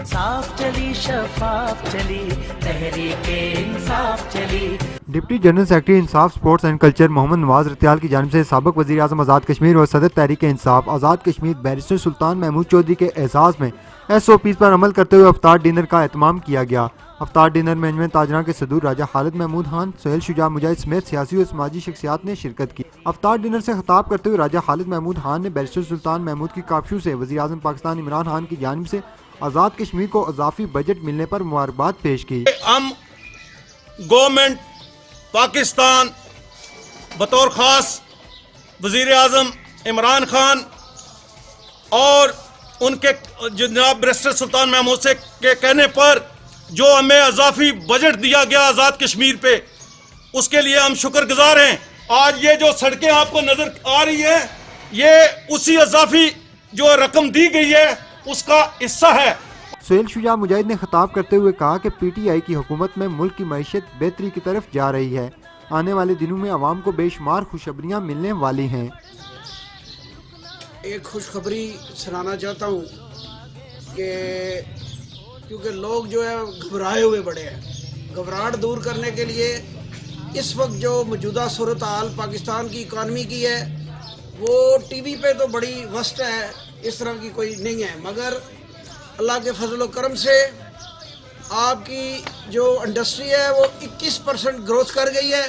صاف چلی شفاف چلی تحریک انصاف چلی۔ ڈپٹی جنرل سیکرٹری انصاف سپورٹس اینڈ کلچر محمد نواز رتیال کی جانب سے سابق وزیر اعظم آزاد کشمیر اور صدر تحریک انصاف آزاد کشمیر بیرسٹر سلطان محمود چودھری کے اعزاز میں SOPs پر عمل کرتے ہوئے افطار ڈنر کا اہتمام کیا گیا۔ افطار ڈنر میں انجمن تاجران کے صدور راجہ خالد محمود خان، سہیل شجاع مجاہد سمیت سیاسی اور سماجی شخصیات نے شرکت کی۔ افطار ڈنر سے خطاب کرتے ہوئے راجہ خالد محمود خان نے بیرسٹر سلطان محمود کی کاوشوں سے وزیر اعظم پاکستان عمران خان کی جانب سے آزاد کشمیر کو اضافی بجٹ ملنے پر مبارکباد پیش کی۔ ہم گورنمنٹ پاکستان بطور خاص وزیر اعظم عمران خان اور ان کے جناب بیرسٹر سلطان محمود سے کے کہنے پر جو ہمیں اضافی بجٹ دیا گیا آزاد کشمیر پہ، اس کے لیے ہم شکر گزار ہیں۔ آج یہ جو سڑکیں آپ کو نظر آ رہی ہیں، یہ اسی اضافی جو رقم دی گئی ہے اس کا حصہ ہے۔ سہیل شجاع مجاہد نے خطاب کرتے ہوئے کہا کہ PTI کی حکومت میں ملک کی معیشت بہتری کی طرف جا رہی ہے۔ آنے والے دنوں میں عوام کو بے شمار خوشخبریاں ملنے والی ہیں۔ ایک خوشخبری سنانا چاہتا ہوں کہ کیونکہ لوگ جو ہے گھبرائے ہوئے بڑے ہیں، گھبراہٹ دور کرنے کے لیے اس وقت جو موجودہ صورتحال پاکستان کی اکانومی کی ہے وہ ٹی وی پہ تو بڑی وسط ہے، اس طرح کی کوئی نہیں ہے، مگر اللہ کے فضل و کرم سے آپ کی جو انڈسٹری ہے وہ 21% گروتھ کر گئی ہے،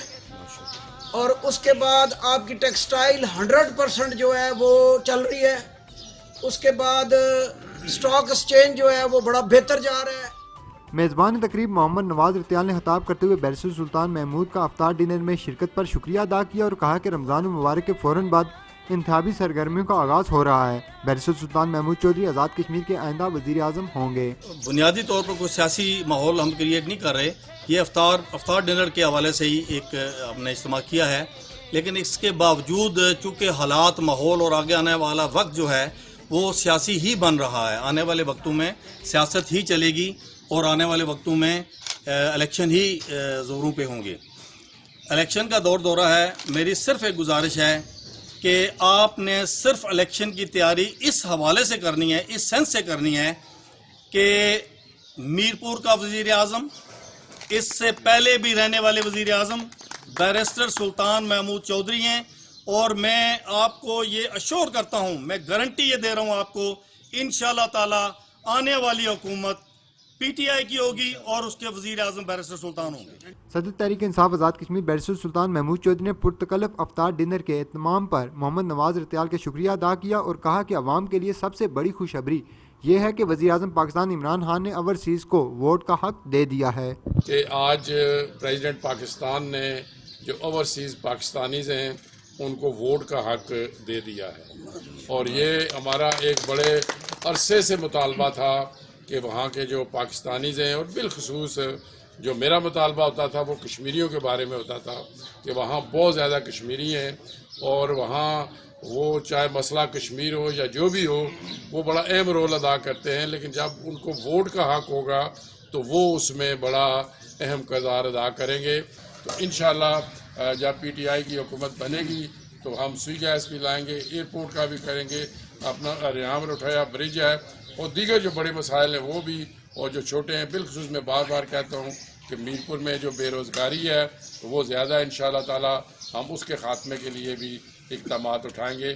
اور اس کے بعد آپ کی ٹیکسٹائل 100% جو ہے وہ چل رہی ہے، اس کے بعد اسٹاک ایکسچینج جو ہے وہ بڑا بہتر جا رہا ہے۔ میزبان تقریب محمد نواز رتیال نے خطاب کرتے ہوئے بیرسٹر سلطان محمود کا افطار ڈنر میں شرکت پر شکریہ ادا کیا اور کہا کہ رمضان المبارک کے فوراً بعد انتخابی سرگرمیوں کا آغاز ہو رہا ہے۔ بیرسٹر سلطان محمود چودھری آزاد کشمیر کے آئندہ وزیر اعظم ہوں گے۔ بنیادی طور پر کوئی سیاسی ماحول ہم کریٹ نہیں کر رہے، یہ افطار ڈنر کے حوالے سے ہی ایک ہم نے اجتماع کیا ہے، لیکن اس کے باوجود چونکہ حالات، ماحول اور آگے آنے والا وقت جو ہے وہ سیاسی ہی بن رہا ہے، آنے والے وقتوں میں سیاست ہی چلے گی اور آنے والے وقتوں میں الیکشن ہی زوروں پہ ہوں گے۔ الیکشن کا دورہ ہے، میری صرف ایک گزارش ہے کہ آپ نے صرف الیکشن کی تیاری اس حوالے سے کرنی ہے، اس سینس سے کرنی ہے کہ میرپور کا وزیر اعظم، اس سے پہلے بھی رہنے والے وزیر اعظم بیرسٹر سلطان محمود چودھری ہیں، اور میں آپ کو یہ اشور کرتا ہوں، میں گارنٹی یہ دے رہا ہوں آپ کو، انشاءاللہ تعالی آنے والی حکومت PTI کی ہوگی اور اس کے وزیر اعظم بیرسٹر سلطان ہوں گے۔ صدر تحریک انصاف آزاد کشمیر بیرسٹر سلطان محمود چودھری نے پرتکلف افطار ڈنر کے اہتمام پر محمد نواز رتیال کا شکریہ ادا کیا اور کہا کہ عوام کے لیے سب سے بڑی خوشخبری یہ ہے کہ وزیر اعظم پاکستان عمران خان نے اوورسیز کو ووٹ کا حق دے دیا ہے کہ آج پریزیڈنٹ پاکستان نے جو اوورسیز پاکستانیز ہیں ان کو ووٹ کا حق دے دیا ہے، اور یہ ہمارا ایک بڑے عرصے سے مطالبہ تھا کہ وہاں کے جو پاکستانیز ہیں، اور بالخصوص جو میرا مطالبہ ہوتا تھا وہ کشمیریوں کے بارے میں ہوتا تھا کہ وہاں بہت زیادہ کشمیری ہیں، اور وہاں وہ چاہے مسئلہ کشمیر ہو یا جو بھی ہو وہ بڑا اہم رول ادا کرتے ہیں، لیکن جب ان کو ووٹ کا حق ہوگا تو وہ اس میں بڑا اہم کردار ادا کریں گے۔ تو انشاءاللہ جب PTI کی حکومت بنے گی تو ہم سوئی گیس بھی لائیں گے، ایئرپورٹ کا بھی کریں گے، اپنا ریحام اٹھایا برج ہے، اور دیگر جو بڑے مسائل ہیں وہ بھی، اور جو چھوٹے ہیں بالخصوص میں بار بار کہتا ہوں کہ میرپور میں جو بے روزگاری ہے وہ زیادہ ہے، انشاءاللہ تعالی ہم اس کے خاتمے کے لیے بھی اقدامات اٹھائیں گے۔